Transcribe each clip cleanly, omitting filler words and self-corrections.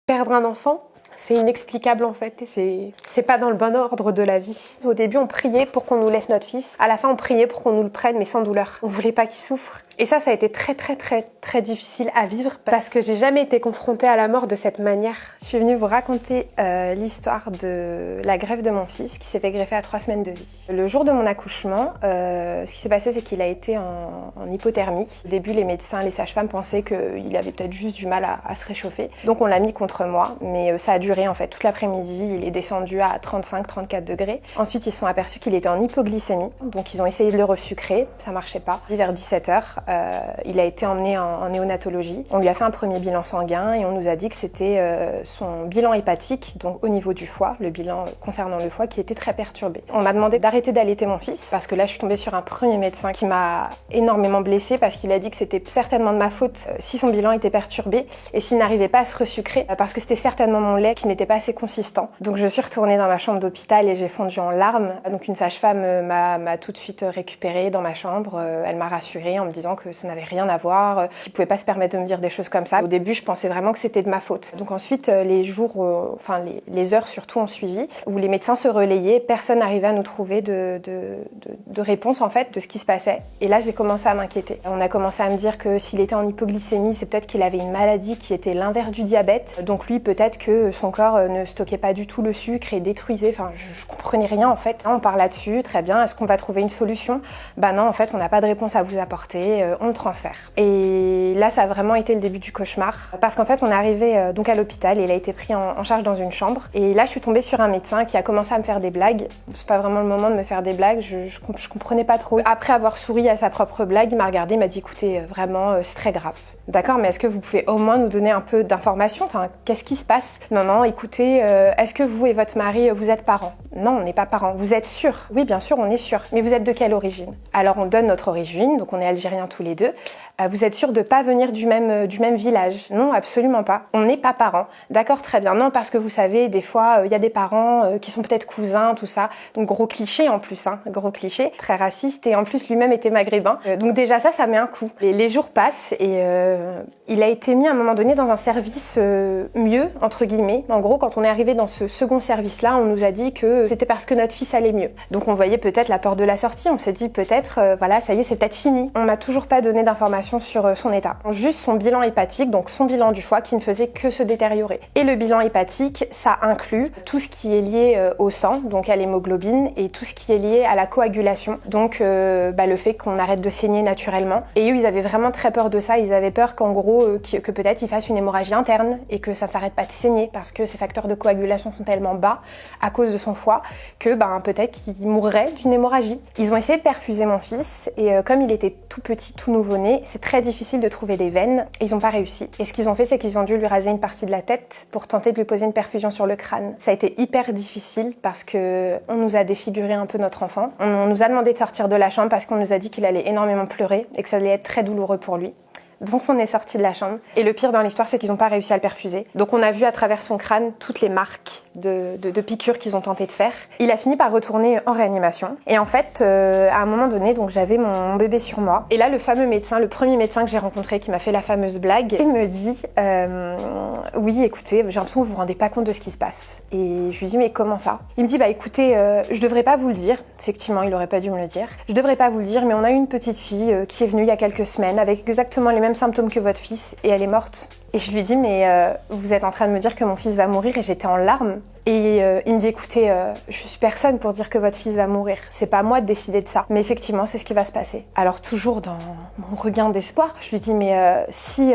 Perdre un enfant, c'est inexplicable en fait, et c'est pas dans le bon ordre de la vie. Au début, on priait pour qu'on nous laisse notre fils. À la fin, on priait pour qu'on nous le prenne, mais sans douleur. On voulait pas qu'il souffre. Et ça a été très difficile à vivre parce que j'ai jamais été confrontée à la mort de cette manière. Je suis venue vous raconter l'histoire de la greffe de mon fils qui s'est fait greffer à 3 semaines de vie. Le jour de mon accouchement, ce qui s'est passé, c'est qu'il a été en hypothermie. Au début, les médecins, les sages-femmes pensaient qu'il avait peut-être juste du mal à se réchauffer. Donc on l'a mis contre moi, mais ça a duré en fait toute l'après-midi. Il est descendu à 35-34 degrés. Ensuite, ils se sont aperçus qu'il était en hypoglycémie. Donc ils ont essayé de le resucrer, ça marchait pas. Vers 17h, il a été emmené en néonatologie. On lui a fait un premier bilan sanguin et on nous a dit que c'était son bilan hépatique, donc au niveau du foie, le bilan concernant le foie qui était très perturbé. On m'a demandé d'arrêter d'allaiter mon fils parce que là je suis tombée sur un premier médecin qui m'a énormément blessée parce qu'il a dit que c'était certainement de ma faute si son bilan était perturbé et s'il n'arrivait pas à se resucrer parce que c'était certainement mon lait qui n'était pas assez consistant. Donc je suis retournée dans ma chambre d'hôpital et j'ai fondu en larmes. Donc une sage-femme m'a tout de suite récupérée dans ma chambre. Elle m'a rassurée en me disant que ça n'avait rien à voir, qu'il pouvait pas se permettre de me dire des choses comme ça. Au début, je pensais vraiment que c'était de ma faute. Donc ensuite, les jours, les heures surtout ont suivi, où les médecins se relayaient, personne n'arrivait à nous trouver de réponse en fait de ce qui se passait. Et là, j'ai commencé à m'inquiéter. On a commencé à me dire que s'il était en hypoglycémie, c'est peut-être qu'il avait une maladie qui était l'inverse du diabète. Donc lui, peut-être que son corps ne stockait pas du tout le sucre et détruisait. Enfin, je comprenais rien en fait. On part là-dessus, très bien. Est-ce qu'on va trouver une solution? Bah non, en fait, on n'a pas de réponse à vous apporter. On le transfère. Et là, ça a vraiment été le début du cauchemar. Parce qu'en fait, on est arrivé donc à l'hôpital et il a été pris en charge dans une chambre. Et là, je suis tombée sur un médecin qui a commencé à me faire des blagues. C'est pas vraiment le moment de me faire des blagues, je comprenais pas trop. Après avoir souri à sa propre blague, il m'a regardé, il m'a dit écoutez, vraiment, c'est très grave. D'accord, mais est-ce que vous pouvez au moins nous donner un peu d'informations? Enfin, qu'est-ce qui se passe? Non, écoutez, est-ce que vous et votre mari, vous êtes parents? Non, on n'est pas parents. Vous êtes sûrs? Oui, bien sûr, on est sûrs. Mais vous êtes de quelle origine? Alors, on donne notre origine, donc on est algériens tous les deux. Vous êtes sûrs de pas venir du même village? Non, absolument pas. On n'est pas parents. D'accord, très bien. Non, parce que vous savez, des fois, il y a des parents qui sont peut-être cousins, tout ça. Donc, gros cliché en plus, hein. Gros cliché, très raciste. Et en plus, lui-même était maghrébin. Donc déjà, ça met un coup. Les jours passent et il a été mis à un moment donné dans un service mieux, entre guillemets. En gros, quand on est arrivé dans ce second service-là, on nous a dit que c'était parce que notre fils allait mieux. Donc on voyait peut-être la peur de la sortie. On s'est dit peut-être, voilà, ça y est, c'est peut-être fini. On m'a toujours pas donné d'informations sur son état. Juste son bilan hépatique, donc son bilan du foie qui ne faisait que se détériorer. Et le bilan hépatique, ça inclut tout ce qui est lié au sang, donc à l'hémoglobine, et tout ce qui est lié à la coagulation. Donc le fait qu'on arrête de saigner naturellement. Et eux, ils avaient vraiment très peur de ça. Ils avaient peur qu'en gros, que peut-être il fasse une hémorragie interne et que ça ne s'arrête pas de saigner parce que ses facteurs de coagulation sont tellement bas à cause de son foie que peut-être qu'il mourrait d'une hémorragie. Ils ont essayé de perfuser mon fils et comme il était tout petit, tout nouveau-né, c'est très difficile de trouver des veines et ils n'ont pas réussi. Et ce qu'ils ont fait, c'est qu'ils ont dû lui raser une partie de la tête pour tenter de lui poser une perfusion sur le crâne. Ça a été hyper difficile parce que on nous a défiguré un peu notre enfant. On nous a demandé de sortir de la chambre parce qu'on nous a dit qu'il allait énormément pleurer et que ça allait être très douloureux pour lui. Donc on est sorti de la chambre. Et le pire dans l'histoire, c'est qu'ils n'ont pas réussi à le perfuser. Donc on a vu à travers son crâne toutes les marques de piqûres qu'ils ont tenté de faire. Il a fini par retourner en réanimation. Et en fait, à un moment donné, donc j'avais mon bébé sur moi. Et là, le fameux médecin, le premier médecin que j'ai rencontré qui m'a fait la fameuse blague, il me dit oui, écoutez, j'ai l'impression que vous vous rendez pas compte de ce qui se passe. Et je lui dis mais comment ça? Il me dit écoutez, je devrais pas vous le dire. Effectivement, il aurait pas dû me le dire. Je devrais pas vous le dire, mais on a eu une petite fille qui est venue il y a quelques semaines avec exactement les mêmes symptômes que votre fils et elle est morte. Et je lui dis mais vous êtes en train de me dire que mon fils va mourir et j'étais en larmes. Et il me dit écoutez, je suis personne pour dire que votre fils va mourir. C'est pas à moi de décider de ça. Mais effectivement, c'est ce qui va se passer. Alors toujours dans mon regain d'espoir, je lui dis mais si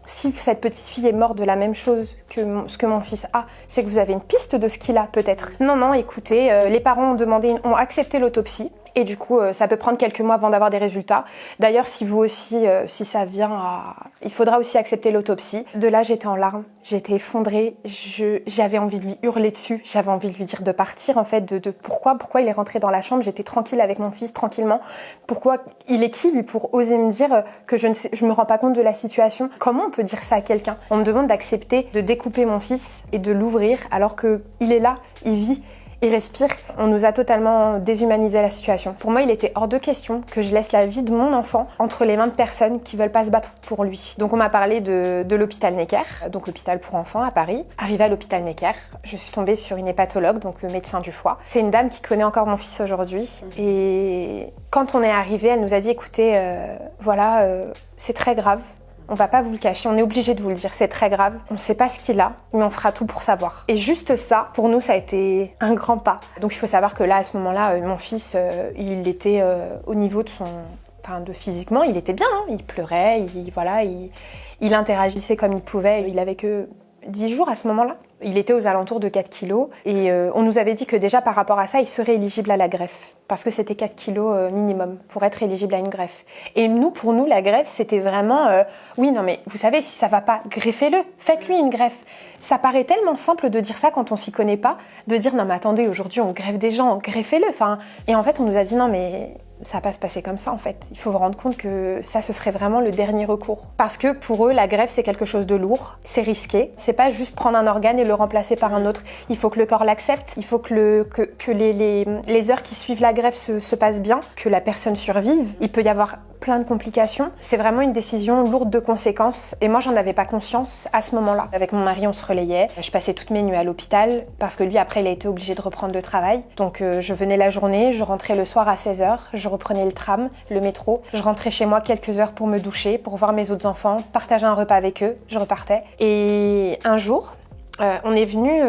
cette petite fille est morte de la même chose que ce que mon fils a, c'est que vous avez une piste de ce qu'il a peut-être. Non, écoutez, les parents ont accepté l'autopsie. Et du coup, ça peut prendre quelques mois avant d'avoir des résultats. D'ailleurs, si vous aussi, si ça vient à... Il faudra aussi accepter l'autopsie. De là, j'étais en larmes. J'étais effondrée. J'avais envie de lui hurler dessus. J'avais envie de lui dire de partir, en fait, de pourquoi il est rentré dans la chambre. J'étais tranquille avec mon fils, tranquillement. Pourquoi il est qui, lui, pour oser me dire que je me rends pas compte de la situation? Comment on peut dire ça à quelqu'un? On me demande d'accepter de découper mon fils et de l'ouvrir alors que il est là, il vit. il respire. On nous a totalement déshumanisé la situation. Pour moi, il était hors de question que je laisse la vie de mon enfant entre les mains de personnes qui veulent pas se battre pour lui. Donc on m'a parlé de l'hôpital Necker, donc hôpital pour enfants à Paris. Arrivée à l'hôpital Necker, je suis tombée sur une hépatologue, donc le médecin du foie. C'est une dame qui connaît encore mon fils aujourd'hui. Et quand on est arrivé, elle nous a dit, écoutez, c'est très grave. On va pas vous le cacher, on est obligé de vous le dire, c'est très grave. On sait pas ce qu'il a, mais on fera tout pour savoir. Et juste ça, pour nous, ça a été un grand pas. Donc il faut savoir que là, à ce moment-là, mon fils, il était au niveau de son... Enfin, physiquement, il était bien, hein. Il pleurait, il interagissait comme il pouvait. Il avait que 10 jours à ce moment-là. Il était aux alentours de 4 kilos et on nous avait dit que déjà par rapport à ça, il serait éligible à la greffe parce que c'était 4 kilos minimum pour être éligible à une greffe. Et nous, pour nous, la greffe, c'était vraiment oui, non mais vous savez, si ça va pas, greffez-le, faites-lui une greffe. Ça paraît tellement simple de dire ça quand on s'y connaît pas, de dire non mais attendez, aujourd'hui on greffe des gens, greffez-le. Enfin, et en fait, on nous a dit non mais ça va pas se passer comme ça en fait. Il faut vous rendre compte que ça, ce serait vraiment le dernier recours. Parce que pour eux, la greffe, c'est quelque chose de lourd, c'est risqué. C'est pas juste prendre un organe et le remplacer par un autre. Il faut que le corps l'accepte, il faut que les heures qui suivent la greffe se passent bien, que la personne survive. Il peut y avoir plein de complications. C'est vraiment une décision lourde de conséquences et moi, j'en avais pas conscience à ce moment-là. Avec mon mari, on se relayait. Je passais toutes mes nuits à l'hôpital parce que lui, après, il a été obligé de reprendre le travail. Donc, je venais la journée, je rentrais le soir à 16h, je reprenais le tram, le métro. Je rentrais chez moi quelques heures pour me doucher, pour voir mes autres enfants, partager un repas avec eux. Je repartais. Et un jour, on est venu,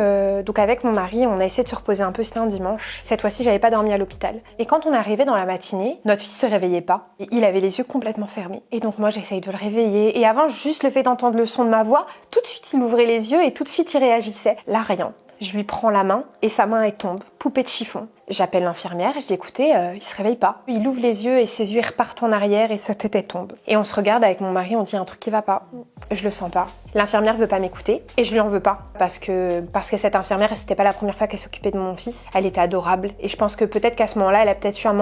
donc avec mon mari, on a essayé de se reposer un peu, c'était un dimanche. Cette fois-ci, j'avais pas dormi à l'hôpital. Et quand on est arrivé dans la matinée, notre fils se réveillait pas. Et il avait les yeux complètement fermés. Et donc moi, j'essaye de le réveiller. Et avant, juste le fait d'entendre le son de ma voix, tout de suite, il ouvrait les yeux et tout de suite, il réagissait. Là, rien. Je lui prends la main et sa main, elle tombe. Poupée de chiffon. J'appelle l'infirmière, je dis écoutez, il se réveille pas. Il ouvre les yeux et ses yeux repartent en arrière et sa tête elle tombe. Et on se regarde avec mon mari, on dit un truc qui va pas. Je le sens pas. L'infirmière veut pas m'écouter et je lui en veux pas parce que cette infirmière, c'était pas la première fois qu'elle s'occupait de mon fils. Elle était adorable et je pense que peut-être qu'à ce moment-là, elle a peut-être eu un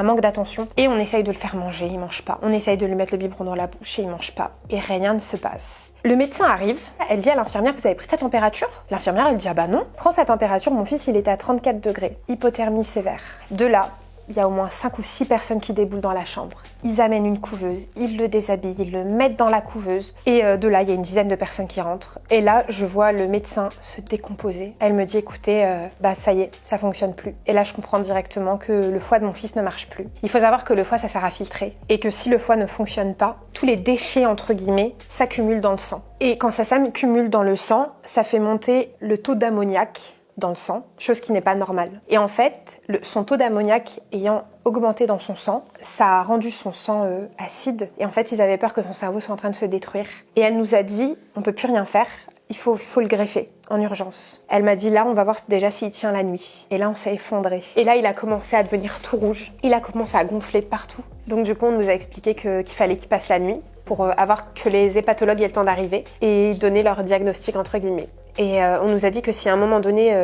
manque d'attention et on essaye de le faire manger, il mange pas. On essaye de lui mettre le biberon dans la bouche et il mange pas et rien ne se passe. Le médecin arrive, elle dit à l'infirmière vous avez pris sa température? L'infirmière elle dit ah bah non, prends sa température, mon fils il était à 34 degrés, hypothermie sévère. De là, il y a au moins 5 ou 6 personnes qui déboulent dans la chambre. Ils amènent une couveuse, ils le déshabillent, ils le mettent dans la couveuse. Et de là, il y a une dizaine de personnes qui rentrent. Et là, je vois le médecin se décomposer. Elle me dit, écoutez, ça y est, ça fonctionne plus. Et là, je comprends directement que le foie de mon fils ne marche plus. Il faut savoir que le foie, ça sert à filtrer. Et que si le foie ne fonctionne pas, tous les déchets, entre guillemets, s'accumulent dans le sang. Et quand ça s'accumule dans le sang, ça fait monter le taux d'ammoniac dans le sang, chose qui n'est pas normale. Et en fait, son taux d'ammoniac ayant augmenté dans son sang, ça a rendu son sang acide. Et en fait, ils avaient peur que son cerveau soit en train de se détruire. Et elle nous a dit, on peut plus rien faire, il faut le greffer en urgence. Elle m'a dit, là, on va voir déjà s'il tient la nuit. Et là, on s'est effondré. Et là, il a commencé à devenir tout rouge. Il a commencé à gonfler de partout. Donc du coup, on nous a expliqué qu'il fallait qu'il passe la nuit pour avoir que les hépatologues aient le temps d'arriver et donner leur diagnostic, entre guillemets. Et on nous a dit que si à un moment donné,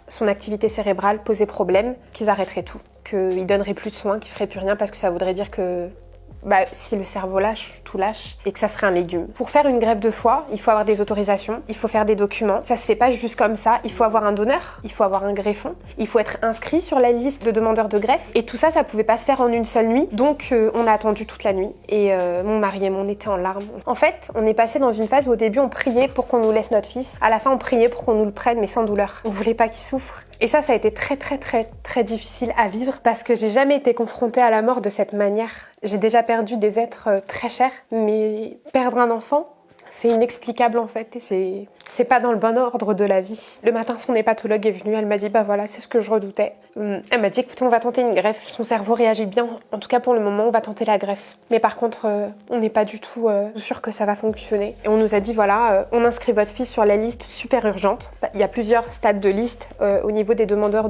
son activité cérébrale posait problème, qu'ils arrêteraient tout, qu'ils donneraient plus de soins, qu'ils feraient plus rien parce que ça voudrait dire que si le cerveau lâche, tout lâche, et que ça serait un légume. Pour faire une greffe de foie, il faut avoir des autorisations, il faut faire des documents. Ça se fait pas juste comme ça, il faut avoir un donneur, il faut avoir un greffon, il faut être inscrit sur la liste de demandeurs de greffe. Et tout ça, ça pouvait pas se faire en une seule nuit. Donc on a attendu toute la nuit. Et mon mari et moi, on était en larmes. En fait, on est passé dans une phase où au début, on priait pour qu'on nous laisse notre fils. À la fin, on priait pour qu'on nous le prenne, mais sans douleur. On voulait pas qu'il souffre. Et ça a été très très très très difficile à vivre parce que j'ai jamais été confrontée à la mort de cette manière. J'ai déjà perdu des êtres très chers, mais perdre un enfant, c'est inexplicable en fait et c'est pas dans le bon ordre de la vie. Le matin, son hépatologue est venue, elle m'a dit voilà, c'est ce que je redoutais. Elle m'a dit écoutez, on va tenter une greffe, son cerveau réagit bien, en tout cas pour le moment, on va tenter la greffe. Mais par contre, on n'est pas du tout sûr que ça va fonctionner. Et on nous a dit on inscrit votre fils sur la liste super urgente. Il y a plusieurs stades de liste au niveau des demandeurs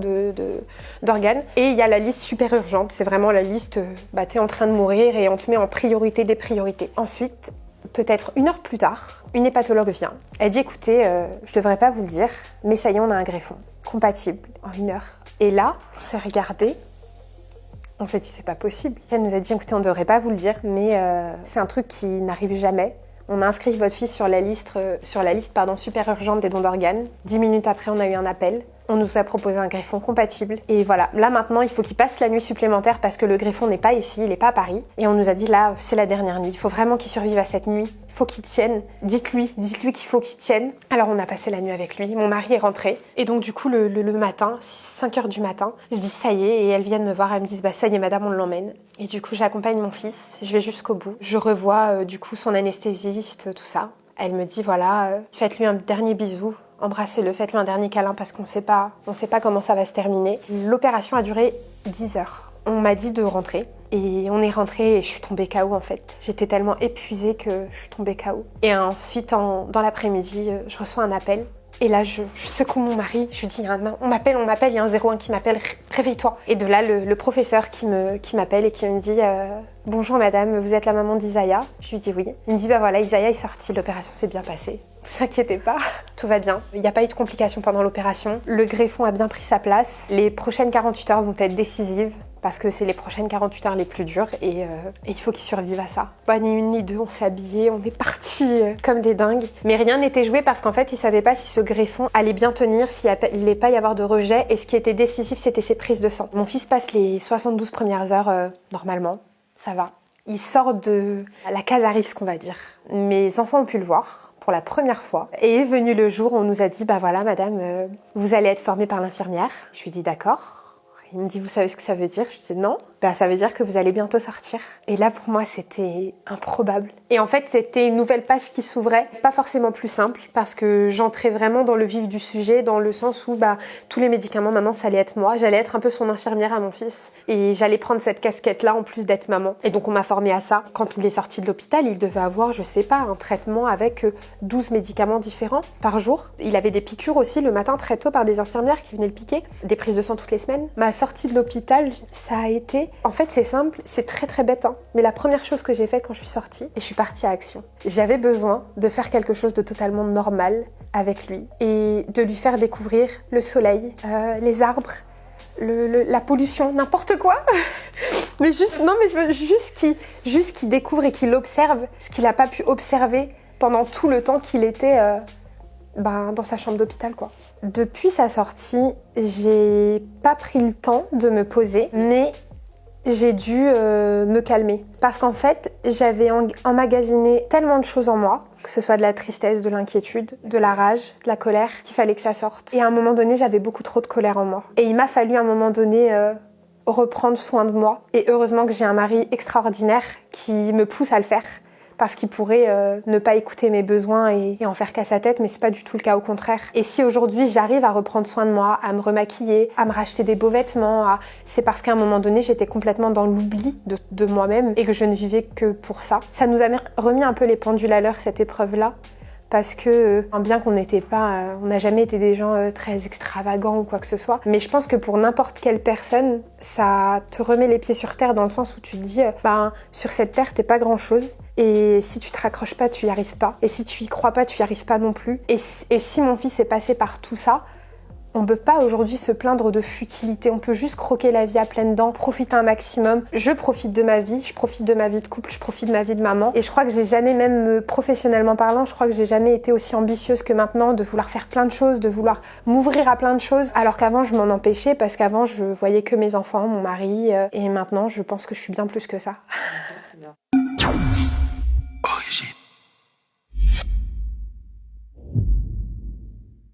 d'organes et il y a la liste super urgente, c'est vraiment la liste t'es en train de mourir et on te met en priorité des priorités. Ensuite, peut-être 1 heure plus tard, une hépatologue vient. Elle dit écoutez, je devrais pas vous le dire, mais ça y est, on a un greffon compatible en 1 heure. Et là, on s'est regardé, on s'est dit c'est pas possible. Elle nous a dit écoutez, on devrait pas vous le dire, mais c'est un truc qui n'arrive jamais. On a inscrit votre fils sur la liste super urgente des dons d'organes. 10 minutes après, on a eu un appel. On nous a proposé un greffon compatible. Et voilà, là maintenant, il faut qu'il passe la nuit supplémentaire parce que le greffon n'est pas ici, il n'est pas à Paris. Et on nous a dit là, c'est la dernière nuit. Il faut vraiment qu'il survive à cette nuit. Il faut qu'il tienne. Dites-lui qu'il faut qu'il tienne. Alors on a passé la nuit avec lui. Mon mari est rentré. Et donc du coup, le matin, 5h du matin, je dis ça y est. Et elles viennent me voir. Elles me disent bah ça y est madame, on l'emmène. Et du coup, j'accompagne mon fils. Je vais jusqu'au bout. Je revois du coup son anesthésiste, tout ça. Elle me dit voilà, faites-lui un dernier bisou. Embrassez-le, faites-lui un dernier câlin parce qu'on sait pas comment ça va se terminer. L'opération a duré 10 heures. On m'a dit de rentrer et on est rentré et je suis tombée KO en fait. J'étais tellement épuisée que je suis tombée KO. Et ensuite, dans l'après-midi, je reçois un appel. Et là, je secoue mon mari, je lui dis, on m'appelle, il y a un 01 qui m'appelle, réveille-toi. Et de là, le professeur qui m'appelle et qui me dit, bonjour madame, vous êtes la maman d'Isaiah? Je lui dis oui. Il me dit, bah voilà, Isaiah est sorti, l'opération s'est bien passée. Ne vous inquiétez pas, tout va bien. Il n'y a pas eu de complications pendant l'opération. Le greffon a bien pris sa place. Les prochaines 48 heures vont être décisives parce que c'est les prochaines 48 heures les plus dures et il faut qu'il survive à ça. Pas ni une ni deux, on s'est habillés, on est partis comme des dingues. Mais rien n'était joué parce qu'en fait, ils ne savaient pas si ce greffon allait bien tenir, s'il n'allait pas y avoir de rejet. Et ce qui était décisif, c'était ses prises de sang. Mon fils passe les 72 premières heures normalement, ça va. Il sort de la case à risque, on va dire. Mes enfants ont pu le voir pour la première fois. Et est venu le jour où on nous a dit, bah voilà madame, vous allez être formée par l'infirmière. Je lui dis d'accord. Il me dit, vous savez ce que ça veut dire? Je dis non. Bah, ça veut dire que vous allez bientôt sortir. Et là, pour moi, c'était improbable. Et en fait, c'était une nouvelle page qui s'ouvrait. Pas forcément plus simple, parce que j'entrais vraiment dans le vif du sujet, dans le sens où tous les médicaments, maintenant, ça allait être moi. J'allais être un peu son infirmière à mon fils. Et j'allais prendre cette casquette-là, en plus d'être maman. Et donc, on m'a formée à ça. Quand il est sorti de l'hôpital, il devait avoir, je sais pas, un traitement avec 12 médicaments différents par jour. Il avait des piqûres aussi le matin, très tôt, par des infirmières qui venaient le piquer. Des prises de sang toutes les semaines. Ma sortie de l'hôpital, ça a été... En fait, c'est simple, c'est très très bête, hein. Mais la première chose que j'ai faite quand je suis sortie, et je suis partie à Action, j'avais besoin de faire quelque chose de totalement normal avec lui et de lui faire découvrir le soleil, les arbres, la pollution, n'importe quoi. Mais juste, non, mais je veux juste qu'il découvre et qu'il observe ce qu'il n'a pas pu observer pendant tout le temps qu'il était dans sa chambre d'hôpital, quoi. Depuis sa sortie, j'ai pas pris le temps de me poser, mais j'ai dû me calmer. Parce qu'en fait, j'avais emmagasiné tellement de choses en moi, que ce soit de la tristesse, de l'inquiétude, de la rage, de la colère, qu'il fallait que ça sorte. Et à un moment donné, j'avais beaucoup trop de colère en moi. Et il m'a fallu à un moment donné reprendre soin de moi. Et heureusement que j'ai un mari extraordinaire qui me pousse à le faire. Parce qu'il pourrait ne pas écouter mes besoins et en faire qu'à sa tête, mais c'est pas du tout le cas, au contraire. Et si aujourd'hui j'arrive à reprendre soin de moi, à me remaquiller, à me racheter des beaux vêtements, c'est parce qu'à un moment donné j'étais complètement dans l'oubli de moi-même et que je ne vivais que pour ça. Ça nous a remis un peu les pendules à l'heure, cette épreuve-là. Parce que, bien qu'on n'était pas, on n'a jamais été des gens très extravagants ou quoi que ce soit, mais je pense que pour n'importe quelle personne, ça te remet les pieds sur terre dans le sens où tu te dis, sur cette terre, t'es pas grand-chose, et si tu te raccroches pas, tu y arrives pas, et si tu y crois pas, tu y arrives pas non plus. Et si mon fils est passé par tout ça, on peut pas aujourd'hui se plaindre de futilité, on peut juste croquer la vie à pleines dents, profiter un maximum. Je profite de ma vie, je profite de ma vie de couple, je profite de ma vie de maman. Et je crois que j'ai jamais, même professionnellement parlant, je crois que j'ai jamais été aussi ambitieuse que maintenant de vouloir faire plein de choses, de vouloir m'ouvrir à plein de choses. Alors qu'avant, je m'en empêchais parce qu'avant, je voyais que mes enfants, mon mari. Et maintenant, je pense que je suis bien plus que ça.